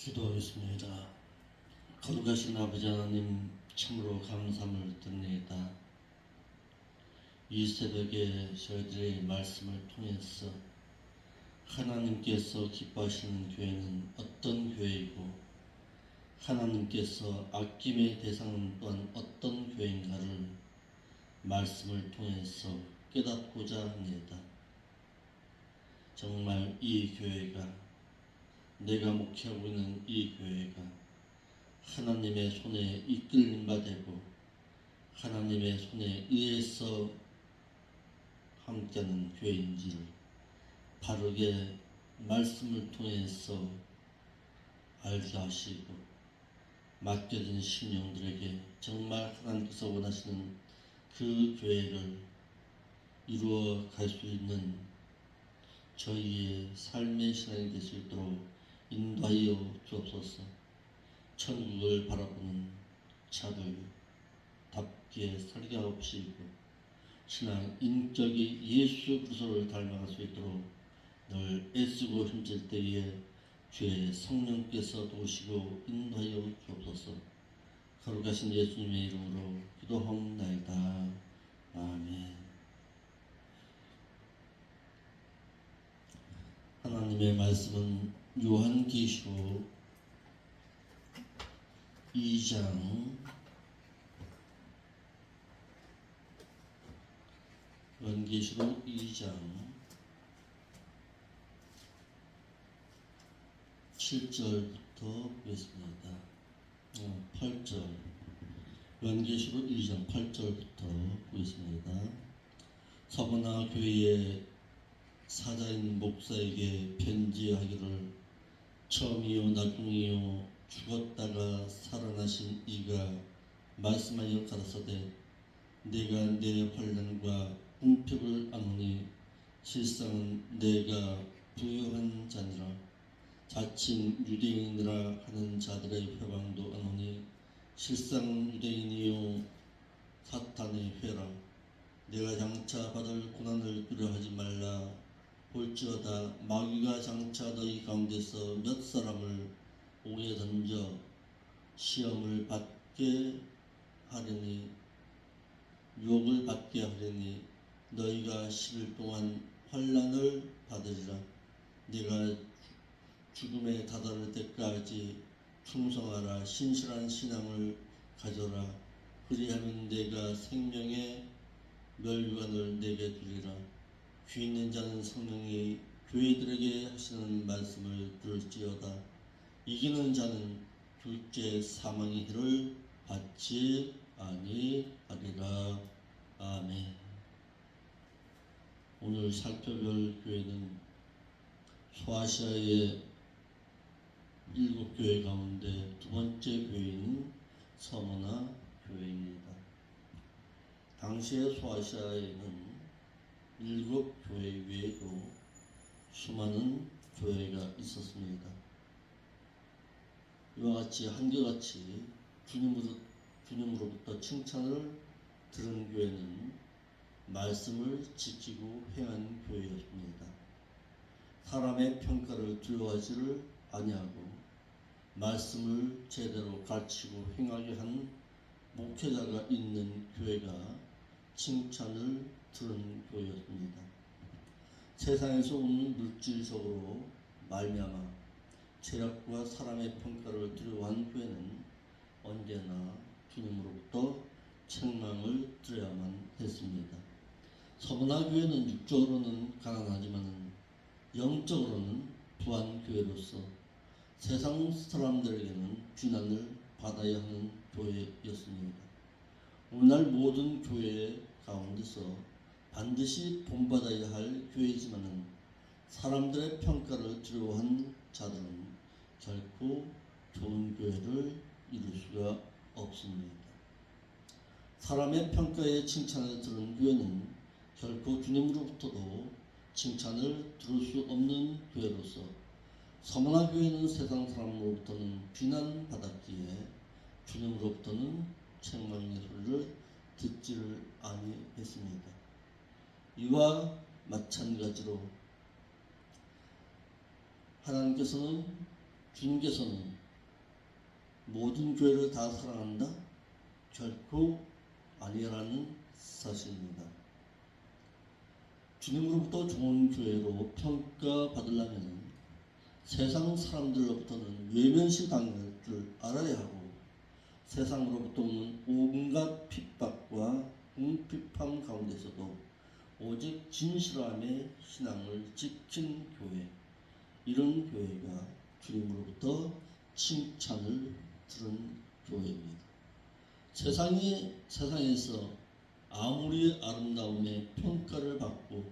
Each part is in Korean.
기도하겠습니다. 거룩하신 아버지 하나님, 참으로 감사함을 드립니다. 이 새벽에 저희들의 말씀을 통해서 하나님께서 기뻐하시는 교회는 어떤 교회이고 하나님께서 아낌의 대상은 또한 어떤 교회인가를 말씀을 통해서 깨닫고자 합니다. 정말 이 교회가, 내가 목회하고 있는 이 교회가 하나님의 손에 이끌림 바되고 하나님의 손에 의해서 함께하는 교회인지를 바르게 말씀을 통해서 알게 하시고, 맡겨진 심령들에게 정말 하나님께서 원하시는 그 교회를 이루어 갈 수 있는 저희의 삶의 신앙이 될 수 있도록 인도하여 주옵소서. 천국을 바라보는 자들답게 살게 하옵시고, 신앙 인격이 예수 그리스도를 닮아갈 수 있도록 늘 애쓰고 힘쓸 때에 주의 성령께서 도우시고 인도하여 주옵소서. 거룩하신 예수님의 이름으로 기도하옵나이다. 아멘. 하나님의 말씀은 요한계시록 2장 요한계시록 2장 7절부터 보겠습니다. 8절 요한계시록 2장 8절부터 보겠습니다. 서머나 교회의 사자인 목사에게 편지하기를, 처음이요 나중이요 죽었다가 살아나신 이가 말씀하여 가라사대, 내가 내 환난과 궁핍을 아노니 실상은 내가 부유한 자니라. 자칭 유대인이라 하는 자들의 회방도 아노니 실상은 유대인이요 사탄의 회라. 내가 장차 받을 고난을 두려워하지 말라. 볼지어다 마귀가 장차 너희 가운데서 몇 사람을 옥에 던져 시험을 받게 하려니, 유혹을 받게 하려니 너희가 10일 동안 환난을 받으리라. 내가 죽음에 다다를 때까지 충성하라. 신실한 신앙을 가져라. 그리하면 내가 생명의 멸류관을 내게 주리라. 귀 있는 자는 성령이 교회들에게 하시는 말씀을 들을지어다. 이기는 자는 둘째 사망의 해를 받지 아니하리라. 아멘. 오늘 살펴볼 교회는 소아시아의 7교회 가운데 두 번째 교회인 서머나 교회입니다. 당시의 소아시아에는 7교회 외에도 수많은 교회가 있었습니다. 이와 같이 한결같이 주님으로부터 칭찬을 들은 교회는 말씀을 지키고 행한 교회였습니다. 사람의 평가를 두려워하지를 아니하고 말씀을 제대로 가르치고 행하게 한 목회자가 있는 교회가 칭찬을 들은 교회였습니다. 세상에서 오는 물질적으로 말미암아 죄악과 사람의 평가를 두려워한 교회는 언제나 주님으로부터 책망을 들어야만 했습니다. 서머나 교회는 육적으로는 가난하지만 영적으로는 부한 교회로서 세상 사람들에게는 비난을 받아야 하는 교회였습니다. 오늘날 모든 교회 가운데서 반드시 본받아야 할 교회이지만 사람들의 평가를 두려워한 자들은 결코 좋은 교회를 이룰 수가 없습니다. 사람의 평가에 칭찬을 들은 교회는 결코 주님으로부터도 칭찬을 들을 수 없는 교회로서 서머나 교회는 세상 사람으로부터는 비난받았기에 주님으로부터는 책망의 소리를 듣지를 아니했습니다. 이와 마찬가지로 하나님께서는 주님께서는 모든 교회를 다 사랑한다? 결코 아니라는 사실입니다. 주님으로부터 좋은 교회로 평가받으려면 세상 사람들로부터는 외면시 당할 줄 알아야 하고 세상으로부터 오는 온갖 핍박과 궁핍함 가운데서도 오직 진실함의 신앙을 지킨 교회, 이런 교회가 주님으로부터 칭찬을 들은 교회입니다. 세상에서 아무리 아름다움의 평가를 받고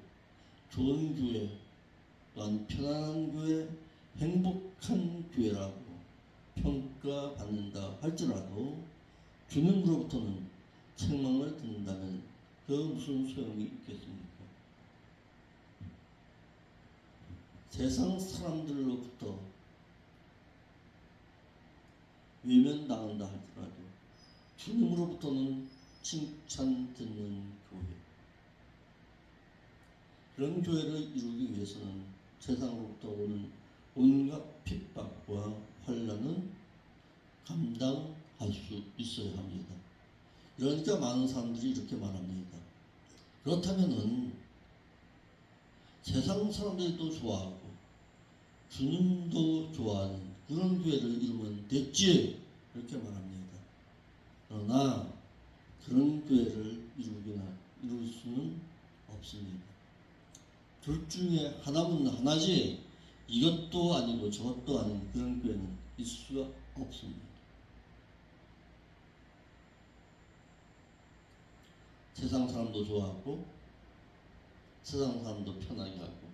좋은 교회, 또한 편안한 교회, 행복한 교회라고 평가받는다 할지라도 주님으로부터는 책망을 듣는다면 그 무슨 소용이 있겠습니까? 세상 사람들로부터 외면당한다 할지라도 주님으로부터는 칭찬 듣는 교회, 그런 교회를 이루기 위해서는 세상으로부터 오는 온갖 핍박과 환난은 감당할 수 있어야 합니다. 그러니까 많은 사람들이 이렇게 말합니다. 그렇다면은 세상 사람들도 좋아하고 주님도 좋아하는 그런 교회를 이루면 됐지, 이렇게 말합니다. 그러나 그런 교회를 이룰 수는 없습니다. 둘 중에 하나면 하나지 이것도 아니고 저것도 아닌 그런 교회는 있을 수가 없습니다. 세상 사람도 좋아하고 세상 사람도 편하게 하고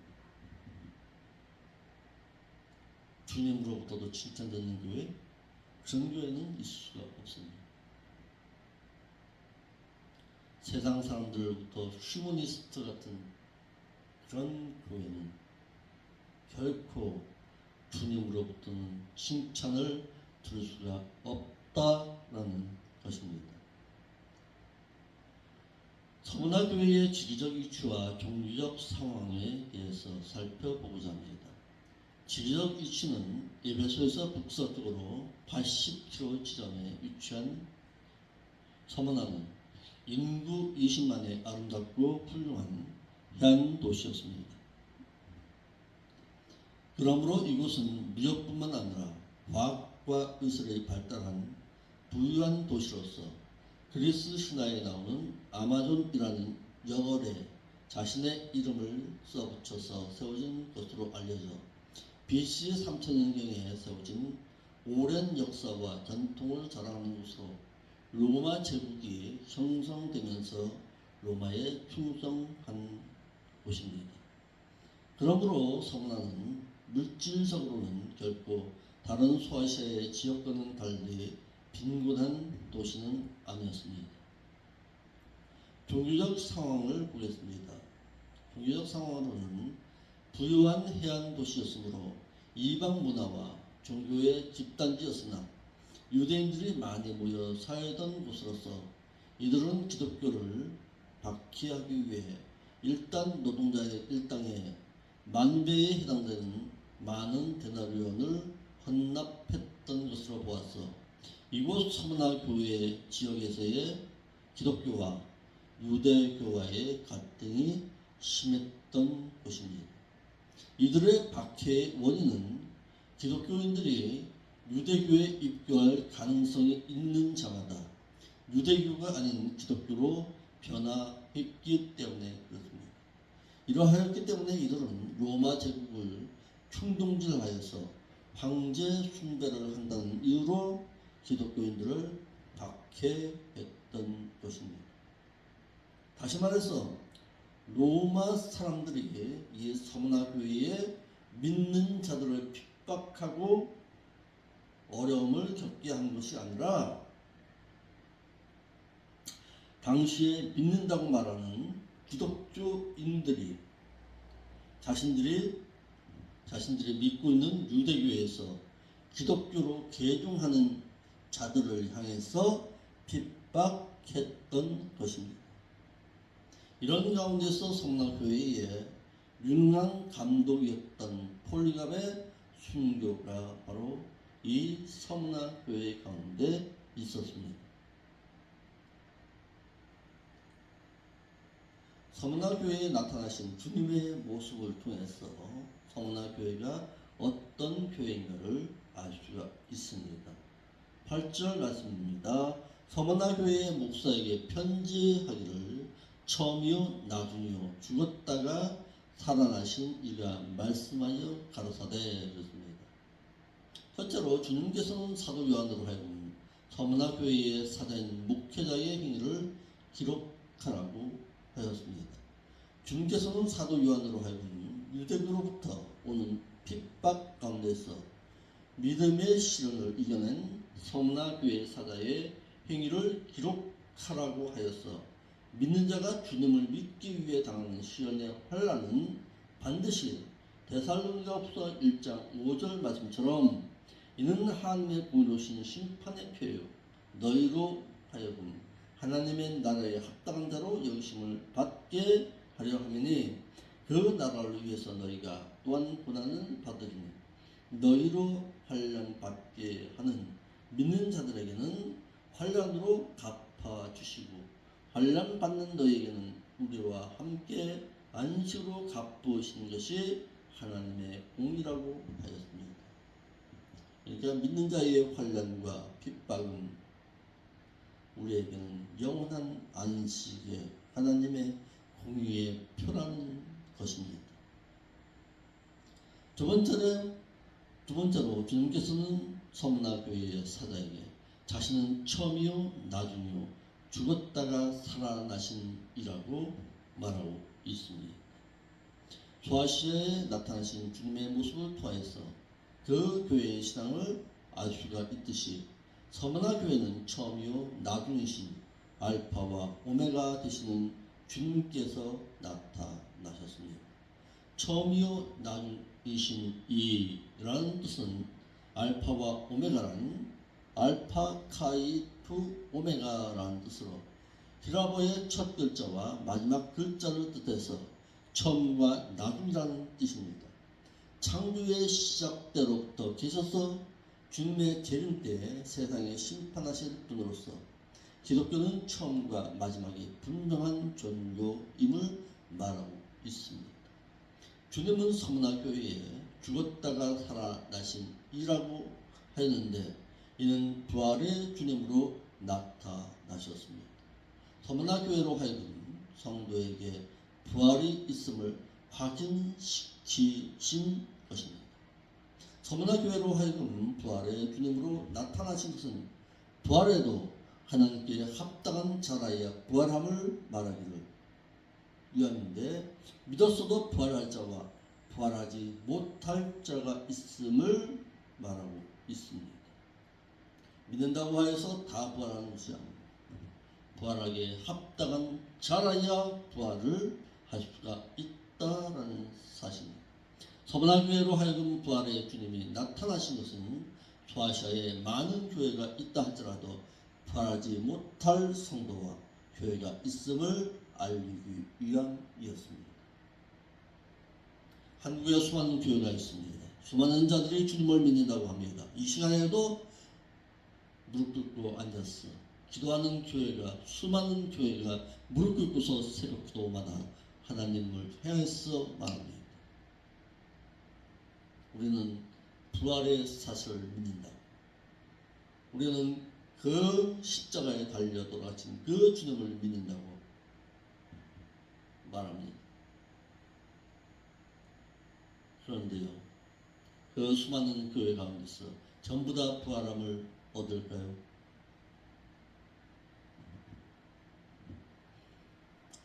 주님으로부터도 칭찬받는 교회, 그런 교회는 있을 수가 없습니다. 세상 사람들로부터 휴머니스트 같은 그런 교회는 결코 주님으로부터는 칭찬을 들을 수가 없다라는 것입니다. 서문화교회의 지리적 위치와 경제적 상황에 대해서 살펴보고자 합니다. 지리적 위치는 에베소에서 북서쪽으로 80km 지점에 위치한 서문화는 인구 20만의 아름답고 훌륭한 해안 도시였습니다. 그러므로 이곳은 무역뿐만 아니라 과학과 의술이 발달한 부유한 도시로서 그리스 신화에 나오는 아마존이라는 영월에 자신의 이름을 써붙여서 세워진 것으로 알려져 BC 3000년경에 세워진 오랜 역사와 전통을 자랑하는 곳으로 로마 제국이 형성되면서 로마에 충성한 곳입니다. 그러므로 서문화는 물질적으로는 결코 다른 소아시아의 지역과는 달리 빈곤한 도시는 아니었습니다. 종교적 상황을 보겠습니다. 종교적 상황으로는 부유한 해안 도시였으므로 이방 문화와 종교의 집단지였으나 유대인들이 많이 모여 살던 곳으로서 이들은 기독교를 박해하기 위해 일단 노동자의 일당의 만배에 해당되는 많은 데나리온을 헌납했던 것으로 보아서 이곳 서문화 교회 지역에서의 기독교와 유대교와의 갈등이 심했던 곳입니다. 이들의 박해의 원인은 기독교인들이 유대교에 입교할 가능성이 있는 자마다 유대교가 아닌 기독교로 변화했기 때문에 그렇습니다. 이러하였기 때문에 이들은 로마 제국을 충동질하여서 황제 숭배를 한다는 이유로 기독교인들을 박해했던 것입니다. 다시 말해서 로마 사람들이 이 서문화 교회에 믿는 자들을 핍박하고 어려움을 겪게 한 것이 아니라 당시에 믿는다고 말하는 기독교인들이 자신들이 믿고 있는 유대교에서 기독교로 개종하는 자들을 향해서 핍박했던 것입니다. 이런 가운데서 서문화 교회에 유능한 감독이었던 폴리갑의 순교가 바로 이 서문화 교회 가운데 있었습니다. 서문화 교회에 나타나신 주님의 모습을 통해서 서문화 교회가 어떤 교회인가를 알 수가 있습니다. 8절 말씀입니다. 서문화 교회의 목사에게 편지하기를 처음이요 나중이요 죽었다가 살아나신 이가 말씀하여 가로사대 그랬습니다. 첫째로 주님께서는 사도 요한으로 하여금 서문화 교회의 사자인 목회자의 행위를 기록하라고 하였습니다. 주님께서는 사도 요한으로 하여금 유대교로부터 오는 핍박 가운데서 믿음의 시련을 이겨낸 서문화 교회 사자의 행위를 기록하라고 하여서 믿는 자가 주님을 믿기 위해 당하는 시련의 환난은 반드시 데살로니가후서 1장 5절 말씀처럼 이는 하나님의 공의로우신 심판의 표요 너희로 하여금 하나님의 나라에 합당한 자로 여기심을 받게 하려 함이니 그 나라를 위해서 너희가 또한 고난은 받으리니 너희로 환난 받게 하는 믿는 자들에게는 환난으로 갚아 주시고 환난 받는 너희에게는 우리와 함께 안식으로 갚으시는 것이 하나님의 공이라고 하였습니다. 그러니까 믿는 자의 환난과 핍박은 우리에게는 영원한 안식의 하나님의 공의의 표라는 것입니다. 두 번째로 주님께서는 서문화 교회의 사자에게 자신은 처음이요 나중이요 죽었다가 살아나신 이라고 말하고 있습니다. 소아시아에 나타나신 주님의 모습을 통해서 그 교회의 신앙을 알 수가 있듯이 서문화 교회는 처음이요 나중이신 알파와 오메가 되시는 주님께서 나타나셨습니다. 처음이요 나중이신 이라는 뜻은 알파와 오메가라는 알파 카이프 오메가라는 뜻으로 히라보의 첫 글자와 마지막 글자를 뜻해서 처음과 나중이라는 뜻입니다. 창조의 시작 때로부터 계셔서 주님의 재림 때에 세상에 심판하실 분으로서 기독교는 처음과 마지막이 분명한 종교임을 말하고 있습니다. 주님은 서문화 교회에 죽었다가 살아나신 이라고 하였는데 이는 부활의 주님으로 나타나셨습니다. 서문화 교회로 하여금 성도에게 부활이 있음을 확인시키신 것입니다. 서문화 교회로 하여금 부활의 주님으로 나타나신 것은 부활에도 하나님께 합당한 자라야 부활함을 말하기를 위함인데 믿었어도 부활할 자와 부활하지 못할 자가 있음을 말하고 있습니다. 믿는다고 하여서 다 부활하는 것이 아닙니다. 부활하기에 합당한 자라야 부활을 할 수가 있다라는 사실입니다. 서문화 교회로 하여금 부활의 주님이 나타나신 것은 소아시아에 많은 교회가 있다 할지라도 부활하지 못할 성도와 교회가 있음을 알리기 위함이었습니다. 한국에 수많은 교회가 있습니다. 수많은 자들이 주님을 믿는다고 합니다. 이 시간에도 무릎 꿇고 앉았어 기도하는 교회가 수많은 교회가 무릎 꿇고서 새벽 기도마다 하나님을 향해서 말합니다. 우리는 부활의 사실을 믿는다. 우리는 그 십자가에 달려 돌아가신 그 주님을 믿는다고 말합니다. 그런데요, 그 수많은 교회 가운데서 전부 다 부활함을 얻을까요?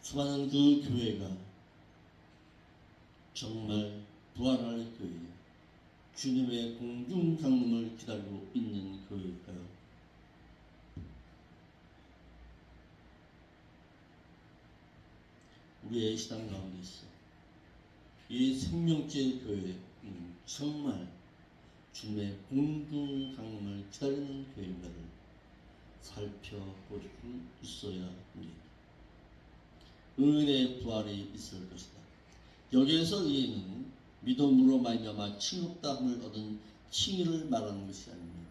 수많은 그 교회가 정말 부활할 교회예요. 주님의 공중 강림을 기다리고 있는 교회일까요? 우리의 신앙 가운데서 이 생명체 교회는 정말 주님의 공중 강림을 기다리는 교회인가를 살펴볼 수 있어야 합니다. 은혜의 부활이 있을 것이다. 여기에서 의인은 믿음으로 말미암아 칭롭다함을 얻은 칭의를 말하는 것이 아닙니다.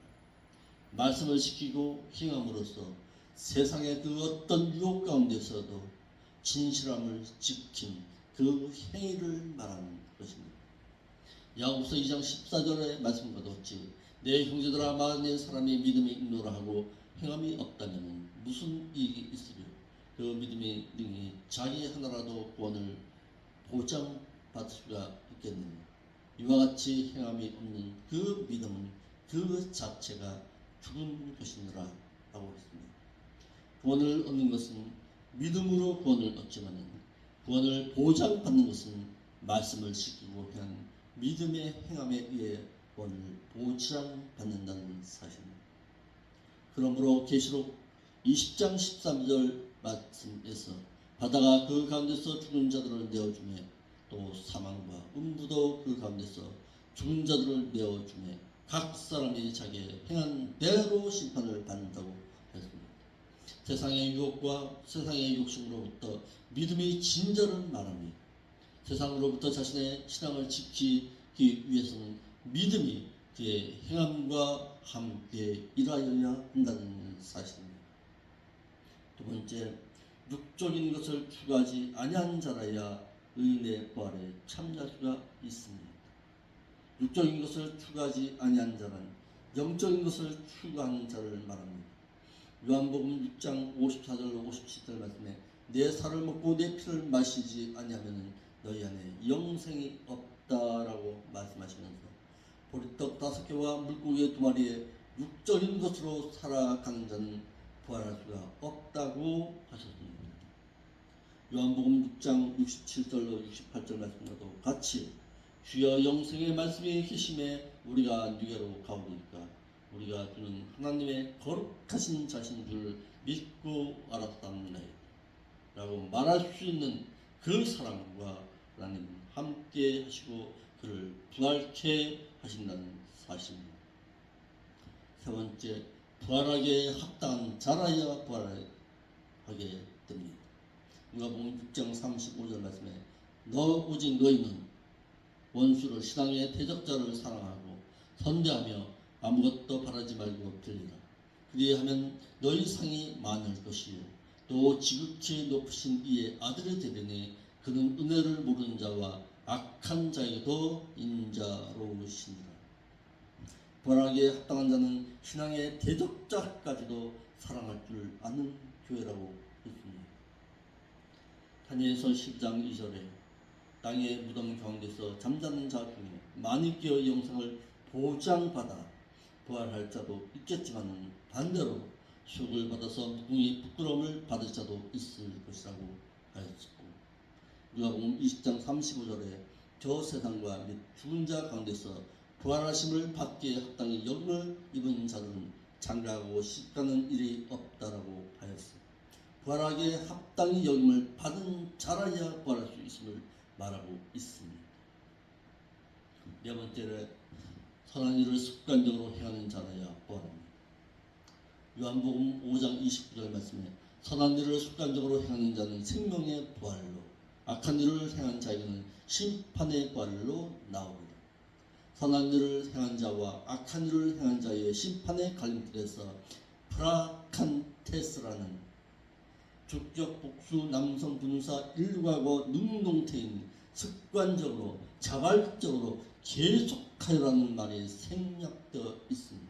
말씀을 지키고 행함으로써 세상의 그 어떤 유혹 가운데서도 진실함을 지킨 그 행위를 말하는 것입니다. 야고보서 2장 14절의 말씀과 같이 내 형제들아 만일 사람이 믿음이 있노라 하고 행함이 없다면 무슨 이익이 있으리요. 그 믿음의 능히 자기 하나라도 구원을 보장받을 수가 있겠느냐. 이와 같이 행함이 없는 그 믿음은 그 자체가 죽은 것이니라 라고 했습니다. 구원을 얻는 것은 믿음으로 구원을 얻지만 구원을 보장받는 것은 말씀을 지키고 행한 믿음의 행함에 의해 구원을 보장받는다는 사실입니다. 그러므로 계시록 20장 13절 말씀에서 바다가 그 가운데서 죽은 자들을 내어주매 또 사망과 음부도 그 가운데서 죽은 자들을 내어주매 각 사람이 자기의 행한 대로 심판을 받는다고 했습니다. 세상의 유혹과 세상의 욕심으로부터 믿음의 진저를 말합니다. 세상으로부터 자신의 신앙을 지키기 위해서는 믿음이 그의 행함과 함께 일하여야 한다는 사실입니다. 두 번째, 육적인 것을 추구하지 아니한 자라야 의인의 부활에 참여할 수가 있습니다. 육적인 것을 추구하지 아니한 자는 영적인 것을 추구하는 자를 말합니다. 요한복음 6장 54절로 57절 말씀에 내 살을 먹고 내 피를 마시지 아니하면 너희 안에 영생이 없다라고 말씀하시면서 보리떡 5개와 물고기 2마리에 육적인 것으로 살아가는 자는 부활할 수가 없다고 하셨습니다. 요한복음 6장 67절로 68절 말씀과도 같이 주여 영생의 말씀이 계심에 우리가 누게로 가오리까 우리가 주는 하나님의 거룩하신 자신 줄 믿고 알았답니다 라고 말할 수 있는 그 사람과 하나님 함께 하시고 그를 부활케 하신다는 사실입니다. 세 번째, 부활하게 합당한 자라야 부활하게 됩니다. 누가복음 6장 35절 말씀에 오직 너희는 원수를 신앙의 대적자를 사랑하고 선대하며 아무것도 바라지 말고 빌리라. 그리하면 너희 상이 많을 것이요 또 지극히 높으신 이의 아들이 되리니 그는 은혜를 모르는 자와 악한 자에게도 인자로우시니라. 부활하게 합당한 자는 신앙의 대적자까지도 사랑할 줄 아는 교회라고 했습니다. 다니엘서 10장 2절에 땅의 무덤 가운데서 잠자는 자 중에 많이 깨어 영생을 보장받아 부활할 자도 있겠지만 반대로 수욕을 받아서 무궁히 부끄러움을 받을 자도 있을 것이라고 하였고 누가복음 20장 35절에 저 세상과 및 죽은 자 가운데서 부활하심을 받기에 합당히 여김을 입은 자들은 장가하고 시집가는 일이 없다라고 하였습니다. 부활하기에 합당히 여김을 받은 자라야 부활할 수 있음을 말하고 있습니다. 네 번째로 선한 일을 습관적으로 행하는 자라야 부활합니다. 요한복음 5장 29절 말씀에 선한 일을 습관적으로 행하는 자는 생명의 부활로 악한 일을 행한 자에게는 심판의 부활로 나오리라. 선한 일을 행한 자와 악한 일을 행한 자의 심판의 갈림길에서 프라칸테스라는 주격 복수 남성 분사 일과고 능동태인 습관적으로 자발적으로 계속하여라는 말이 생략되어 있습니다.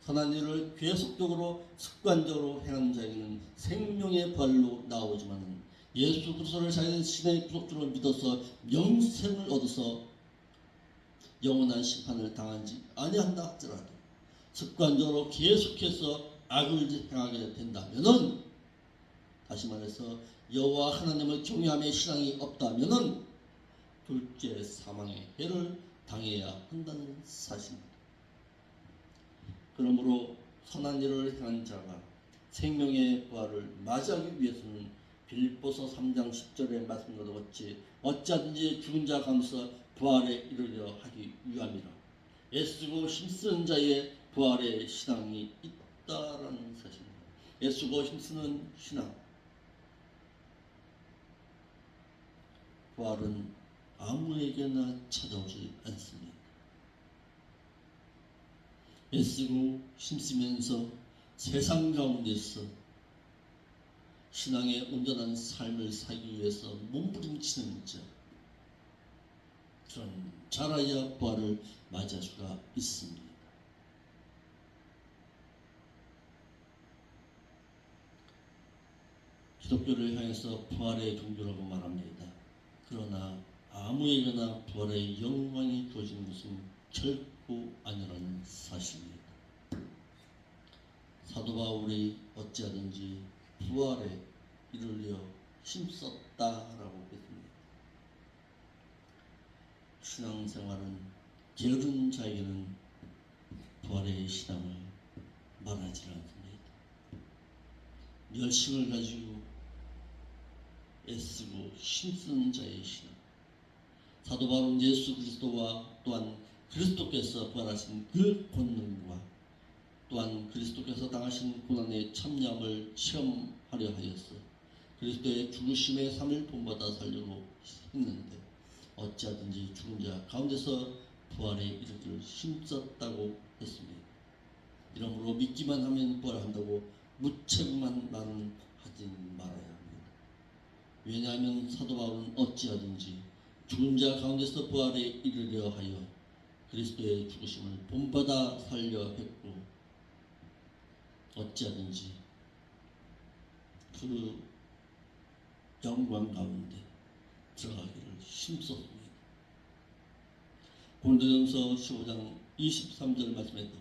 선한 일을 계속적으로 습관적으로 행하는 자에게는 생명의 부활로 나오지만 예수 그리스도를 자신의 구속주로 믿어서 영생을 얻어서 영원한 심판을 당하지 아니한다 할지라도 습관적으로 계속해서 악을 행하게 된다면은 다시 말해서 여호와 하나님을 경외함의 신앙이 없다면은 둘째 사망의 해를 당해야 한다는 사실입니다. 그러므로 선한 일을 행한 자가 생명의 부활을 맞이하기 위해서는 빌립보서 3장 10절의 말씀과 같이 어찌하든지 죽은 자 가운데서 부활에 이르려 하기 위함이라. 애쓰고 힘쓰는 자의 부활의 신앙이 있다라는 사실입니다. 애쓰고 힘쓰는 신앙. 부활은 아무에게나 찾아오지 않습니다. 애쓰고 힘쓰면서 세상 가운데서 신앙의 온전한 삶을 살기 위해서 몸부림치는 자, 그런 자라야 부활을 맞이할 수가 있습니다. 기독교를 향해서 부활의 종교라고 말합니다. 그러나 아무에게나 부활의 영광이 주어진 것은 결코 아니라는 사실입니다. 사도 바울이 어찌하든지 부활에 이르려 힘썼다라고 했습니다. 신앙생활은 게으른 자에게는 부활의 신앙을 말하지 않습니다. 열심을 가지고 애쓰고 힘쓰는 자의 신앙. 사도 바울은 예수 그리스도와 또한 그리스도께서 부활하신 그 권능과 또한 그리스도께서 당하신 고난의 참여함을 체험하려 하였어 그리스도의 죽으심의 삶을 본받아 살려고 했는데 어찌하든지 죽은 자 가운데서 부활에 이르기를 힘썼다고 했습니다. 이러므로 믿기만 하면 부활한다고 무책임한 말은 하지 말아야 합니다. 왜냐하면 사도 바울은 어찌하든지 죽은 자 가운데서 부활에 이르려 하여 그리스도의 죽으심을 본받아 살려 했고 어찌하든지 그 영광 가운데 들어가기를 힘썼습니다. 고린도전서 15장 23절 말씀에도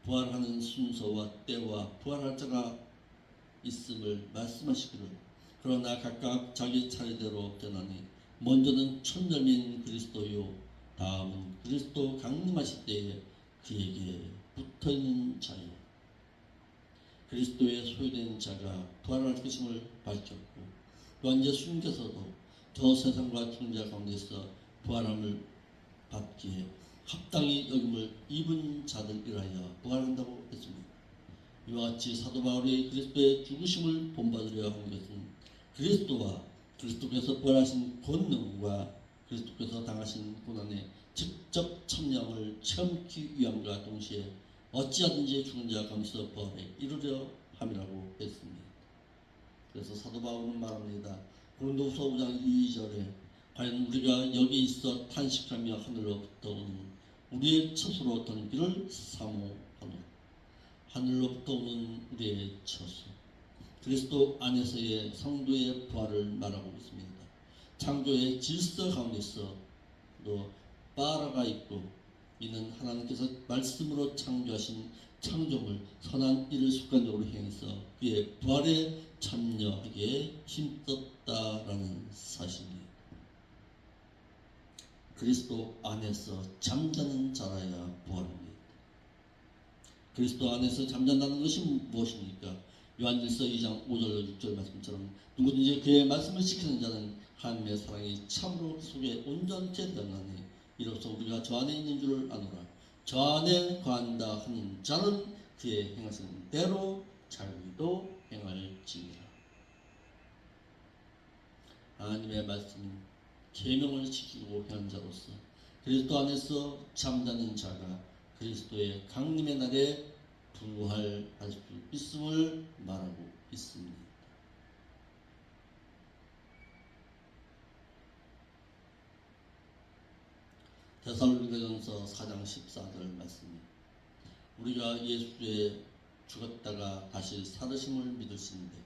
부활하는 순서와 때와 부활할 자가 있음을 말씀하시기를 그러나 각각 자기 차례대로 되나니 먼저는 첫열매인 그리스도요 다음은 그리스도 강림하실 때에 그에게 붙어있는 자요 그리스도의 소유된 자가 부활할 것임을 밝혔고 또한 예수님께서도 저 세상과 죽은 자 가운데서 부활함을 받기에 합당히 여김을 입은 자들이라야 부활한다고 했습니다. 이와 같이 사도 바울이 그리스도의 죽으심을 본받으려 한 것은 그리스도와 그리스도께서 부활하신 권능과 그리스도께서 당하신 고난에 직접 참여함을 체험하기 위함과 동시에 어찌하든지 죽은 자 가운데서 부활에 이르려 함이라고 했습니다. 그래서 사도 바울은 말합니다. 고린도후서 5장 2절에 과연 우리가 여기 있어 탄식하며 하늘로부터 오는 우리의 처소로 던기를 사모하노. 하늘로부터 오는 우리의 처소 그리스도 안에서의 성도의 부활을 말하고 있습니다. 창조의 질서 가운데서 또 빠라가 있고 이는 하나님께서 말씀으로 창조하신 창조물 선한 일을 습관적으로 행해서 그의 부활에 참여하기에 힘썼다라는 사실입니다. 그리스도 안에서 잠자는 자라야 부활합니다. 그리스도 안에서 잠잔다는 것이 무엇입니까? 요한일서 2장 5절 6절 말씀처럼 누구든지 그의 말씀을 지키는 자는 하나님의 사랑이 참으로 그 속에 온전케 되었나니 이로써 우리가 저 안에 있는 줄을 아노라. 저 안에 거한다 하는 자는 그의 행하시는 대로 자기도 행할지니라. 하나님의 말씀은 계명을 지키고 행한 자로서 그리스도 안에서 잠자는 자가 그리스도의 강림의 날에 부활할 수 있음을 말하고 있습니다. 데살로니가전서 4장 14절 말씀입니다. 우리가 예수의 죽었다가 다시 살으심을 믿으시는데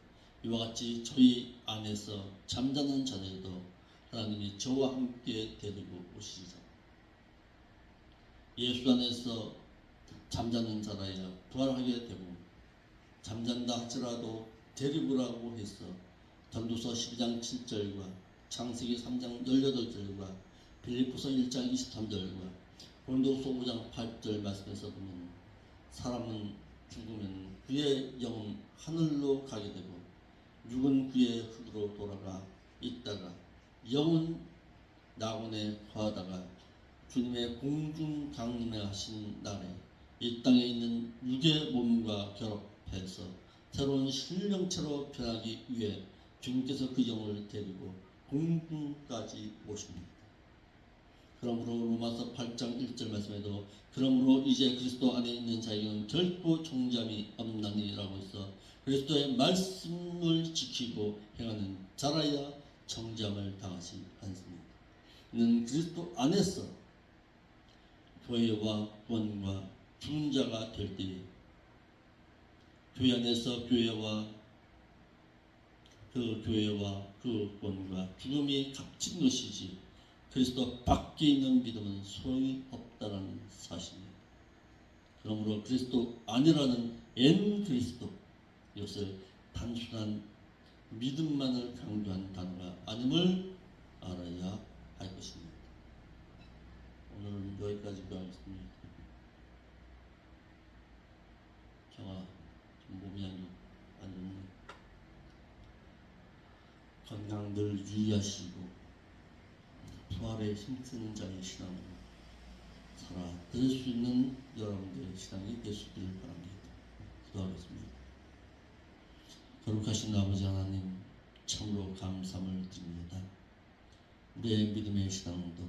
이와 같이 저희 안에서 잠자는 자들도 하나님이 저와 함께 데리고 오시리라. 예수 안에서 잠자는 자라야 부활하게 되고 잠잔다 할지라도 데리고라고 해서 전도서 12장 7절과 창세기 3장 18절과 빌립보서 1장 23절과 고린도후서 5장 8절 말씀에서 보면 사람은 죽으면 그의 영은 하늘로 가게 되고 육은 그의 흙으로 돌아가 있다가 영은 낙원에 거하다가 주님의 공중 강림하신 날에 이 땅에 있는 육의 몸과 결합해서 새로운 신령체로 변하기 위해 주님께서 그 영을 데리고 공중까지 오십니다. 그러므로 로마서 8장 1절 말씀에도 그러므로 이제 그리스도 안에 있는 자에게는 결코 종잠이 없나니라고 해서 그리스도의 말씀을 지키고 행하는 자라야 정잠을 당하지 않습니다. 이는 그리스도 안에서 교회와 구원과 죽은 자가 될 때에 교회 안에서 교회와 그 구원과 죽음이 값진 것이지 그리스도 밖에 있는 믿음은 소용이 없다는 사실입니다. 그러므로 그리스도 아니라는 엔 그리스도, 이것을 단순한 믿음만을 강조한 단어가 아님을 알아야 할 것입니다. 오늘은 여기까지도 하겠습니다. 제가 좀 몸이 안 좋네. 건강 늘 유의하시고 부활에 힘쓰는 자의 신앙으로 살아드릴 수 있는 여러분들의 신앙이 되시기를 바랍니다. 기도하겠습니다. 거룩하신 아버지 하나님, 참으로 감사함을 드립니다. 우리의 믿음의 신앙도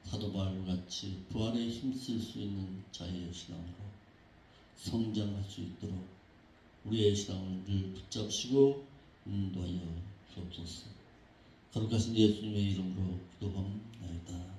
사도 바울과 같이 부활에 힘쓸 수 있는 자의 신앙으로 성장할 수 있도록 우리의 신앙을 늘 붙잡으시고 인도하여 주옵소서. 거룩하신 예수님의 이름으로 기도합니다.